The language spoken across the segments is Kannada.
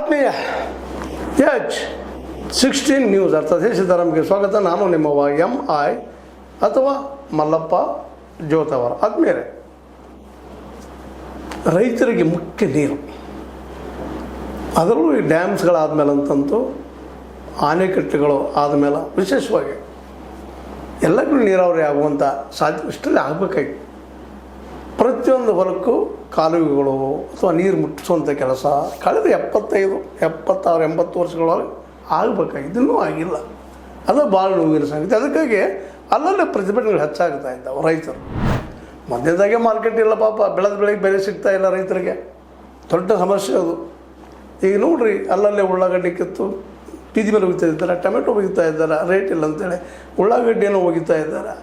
ಆತ್ಮೀಯ H16 ನ್ಯೂಸ್ ಅರ್ಥಾತ್ ಸಿದ್ದರಾಮಯ್ಯಗೆ ಸ್ವಾಗತ. ನಾನು ನಿಮ್ಮವ MI ಅಥವಾ ಮಲ್ಲಪ್ಪ ಜೋತವರ. ಆದ್ಮೇಲೆ ರೈತರಿಗೆ ಮುಖ್ಯ ನೀರು, ಅದರಲ್ಲೂ ಈ ಡ್ಯಾಮ್ಸ್ಗಳಾದ್ಮೇಲೆ ಅಂತಂತೂ ಆಣೆಕಟ್ಟೆಗಳು ಆದಮೇಲೆ ವಿಶೇಷವಾಗಿ ಎಲ್ಲಕ್ಕೂ ನೀರಾವರಿ ಆಗುವಂಥ ಸಾಧ್ಯ ಇಷ್ಟಲ್ಲಿ ಆಗಬೇಕಾಗಿ ಪ್ರತಿಯೊಂದು ಹೊಲಕ್ಕೂ ಕಾಲುವೆಗಳು ಅಥವಾ ನೀರು ಮುಟ್ಟಿಸುವಂಥ ಕೆಲಸ ಕಳೆದ 76, 80 ವರ್ಷಗಳೊಳಗೆ ಆಗಬೇಕಾಗಿ ಇದನ್ನೂ ಆಗಿಲ್ಲ. ಅದು ಭಾಳ ನೋವಿನ ಸಂಗತಿ. ಅದಕ್ಕಾಗಿ ಅಲ್ಲಲ್ಲೇ ಪ್ರತಿಭಟನೆಗಳು ಹೆಚ್ಚಾಗ್ತಾ ಇದ್ದಾವೆ. ರೈತರು ಮಧ್ಯದಾಗೆ ಮಾರ್ಕೆಟ್ ಇಲ್ಲ, ಪಾಪ ಬೆಳೆದ ಬೆಳೆಗೆ ಬೆಲೆ ಸಿಗ್ತಾ ಇಲ್ಲ ರೈತರಿಗೆ, ದೊಡ್ಡ ಸಮಸ್ಯೆ ಅದು. ಈಗ ನೋಡ್ರಿ, ಅಲ್ಲಲ್ಲೇ ಉಳ್ಳಾಗಡ್ಡಿ ಕಿತ್ತು ಬೀದಿ ಮೇಲೆ ಒಗಿತಾ ಇದ್ದಾರೆ, ಟೊಮೆಟೊ ಒಗಿತಾ ಇದ್ದಾರೆ, ರೇಟ್ ಇಲ್ಲ ಅಂತೇಳಿ ಉಳ್ಳಾಗಡ್ಡಿಯನ್ನು ಒಗಿತಾ ಇದ್ದಾರೆ,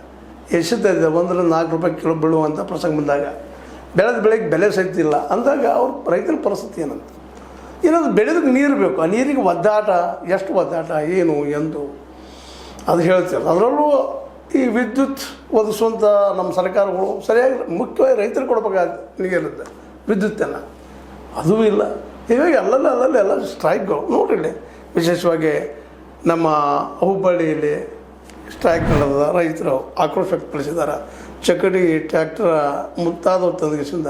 ಎಸೆತಾ ಇದ್ದಾರೆ. 1 ರಿಂದ 4 ರೂಪಾಯಿ ಕಿಲೋ ಬೀಳುವಂಥ ಪ್ರಸಂಗ ಬಂದಾಗ ಬೆಳೆದ ಬೆಳೆಗೆ ಬೆಲೆ ಸಹಿತ ಇಲ್ಲ ಅಂದಾಗ ಅವ್ರ ರೈತರ ಪರಿಸ್ಥಿತಿ ಏನಂತ, ಏನಾದ್ರು ಬೆಳೆದಕ್ಕೆ ನೀರು ಬೇಕು. ಆ ನೀರಿಗೆ ಒದ್ದಾಟ, ಎಷ್ಟು ಒದ್ದಾಟ, ಏನು ಎಂದು ಅದು ಹೇಳ್ತಾರೆ. ಅದರಲ್ಲೂ ಈ ವಿದ್ಯುತ್ ಒದಗಿಸುವಂಥ ನಮ್ಮ ಸರ್ಕಾರಗಳು ಸರಿಯಾಗಿ ಮುಖ್ಯವಾಗಿ ರೈತರು ಕೊಡಬೇಕಾದ ನೀರಿರುತ್ತೆ, ವಿದ್ಯುತ್ತನ್ನು ಅದೂ ಇಲ್ಲ. ಹೀಗಾಗಿ ಅಲ್ಲಲ್ಲಿ ಎಲ್ಲ ಸ್ಟ್ರೈಕ್ಗಳು ನೋಡಿರಿ. ವಿಶೇಷವಾಗಿ ನಮ್ಮ ಹುಬ್ಬಳ್ಳಿಯಲ್ಲಿ ಸ್ಟ್ರೈಕ್ ನಡೆದ ರೈತರು ಆಕ್ರೋಶ ವ್ಯಕ್ತಪಡಿಸಿದ್ದಾರೆ. ಚಕ್ಕಡಿ, ಟ್ರ್ಯಾಕ್ಟರ್ ಮುಂತಾದವು ತಂದಿಸಿಂದ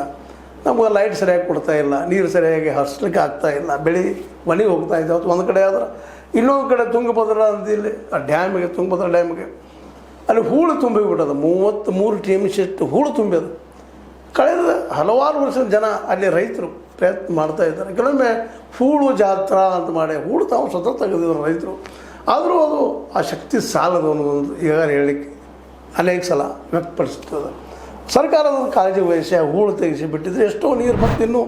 ನಮಗೆ ಲೈಟ್ ಸರಿಯಾಗಿ ಕೊಡ್ತಾ ಇಲ್ಲ, ನೀರು ಸರಿಯಾಗಿ ಹರಿಸ್ಲಿಕ್ಕೆ ಆಗ್ತಾಯಿಲ್ಲ, ಬೆಳೆ ಒಣಗಿ ಹೋಗ್ತಾ ಇದ್ದಾವೆ. ಒಂದು ಕಡೆ ಆದ್ರೆ ಇನ್ನೊಂದು ಕಡೆ ತುಂಗಭದ್ರಾ ನದಿಯಲ್ಲಿ ಆ ಡ್ಯಾಮಿಗೆ, ತುಂಗಭದ್ರಾ ಡ್ಯಾಮಿಗೆ ಅಲ್ಲಿ ಹೂಳು ತುಂಬಿಬಿಟ್ಟದು. 33 TMC ಹೂಳು ತುಂಬಿಅದು. ಕಳೆದ ಹಲವಾರು ವರ್ಷದ ಜನ ಅಲ್ಲಿ ರೈತರು ಪ್ರಯತ್ನ ಮಾಡ್ತಾ ಇದ್ದಾರೆ. ಕೆಲವೊಮ್ಮೆ ಹೂಳು ಜಾತ್ರಾ ಅಂತ ಮಾಡಿ ಹೂಳು ತಾವು ಸ್ವತಃ ತೆಗೆದಿದ್ರು ರೈತರು. ಆದರೂ ಅದು ಆ ಶಕ್ತಿ ಸಾಲದು ಅನ್ನೋದೊಂದು ಈಗಾಗಲೇ ಹೇಳಲಿಕ್ಕೆ ಅನೇಕ ಸಲ ವ್ಯಕ್ತಪಡಿಸುತ್ತದೆ. ಸರ್ಕಾರದ ಕಾಳಜಿ ವಹಿಸಿ ಆ ಹೂಳು ತೆಗೆಸಿ ಬಿಟ್ಟಿದ್ರೆ ಎಷ್ಟೋ ನೀರು ಮತ್ತೆ ಇನ್ನೂ